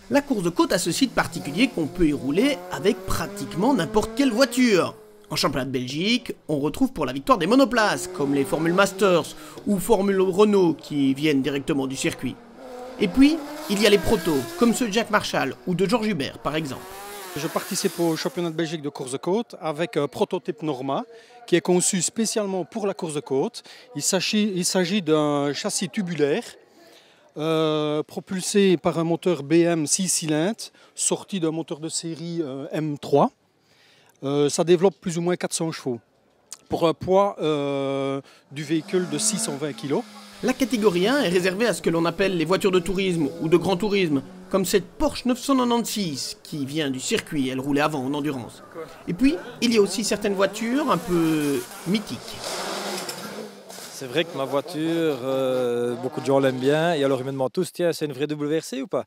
La course de côte a ce site particulier qu'on peut y rouler avec pratiquement n'importe quelle voiture. En championnat de Belgique, on retrouve pour la victoire des monoplaces, comme les Formule Masters ou Formule Renault qui viennent directement du circuit. Et puis, il y a les protos, comme ceux de Jacques Marchal ou de Georges Hubert par exemple. Je participe au championnat de Belgique de course de côte avec un prototype Norma qui est conçu spécialement pour la course de côte. Il s'agit d'un châssis tubulaire propulsé par un moteur BM 6 cylindres sorti d'un moteur de série M3. Ça développe plus ou moins 400 chevaux pour un poids du véhicule de 620 kg. La catégorie 1 est réservée à ce que l'on appelle les voitures de tourisme ou de grand tourisme, comme cette Porsche 996 qui vient du circuit, elle roulait avant en endurance. Et puis, il y a aussi certaines voitures un peu mythiques. C'est vrai que ma voiture, beaucoup de gens l'aiment bien, et alors ils me demandent tous, tiens, c'est une vraie WRC ou pas?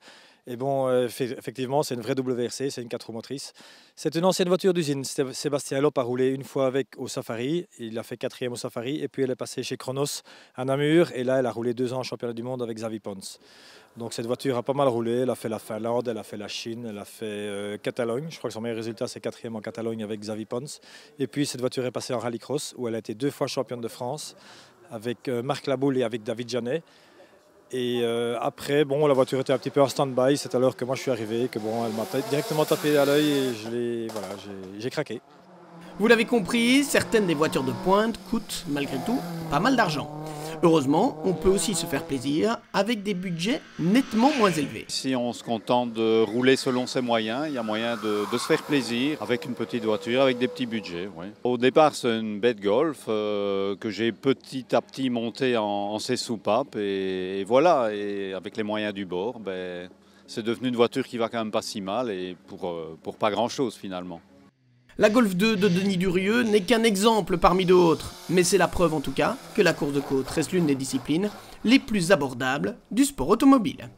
Et bon, effectivement, c'est une vraie WRC, c'est une 4 roues motrices. C'est une ancienne voiture d'usine. Sébastien Lopp a roulé une fois avec au Safari, il a fait 4e au Safari, et puis elle est passée chez Chronos à Namur, et là elle a roulé 2 ans en championnat du monde avec Xavi Pons. Donc cette voiture a pas mal roulé, elle a fait la Finlande, elle a fait la Chine, elle a fait Catalogne. Je crois que son meilleur résultat c'est 4e en Catalogne avec Xavi Pons. Et puis cette voiture est passée en rallycross où elle a été 2 fois championne de France avec Marc Laboule et avec David Janet. Et après, bon, la voiture était un petit peu en stand-by, c'est alors que moi je suis arrivé, que bon, elle m'a directement tapé à l'œil et j'ai craqué. Vous l'avez compris, certaines des voitures de pointe coûtent malgré tout pas mal d'argent. Heureusement, on peut aussi se faire plaisir avec des budgets nettement moins élevés. Si on se contente de rouler selon ses moyens, il y a moyen de se faire plaisir avec une petite voiture, avec des petits budgets. Oui. Au départ, c'est une bête Golf que j'ai petit à petit montée en ses soupapes et voilà. Et avec les moyens du bord, c'est devenu une voiture qui va quand même pas si mal et pour pas grand-chose finalement. La Golf 2 de Denis Durieux n'est qu'un exemple parmi d'autres, mais c'est la preuve en tout cas que la course de côte reste l'une des disciplines les plus abordables du sport automobile.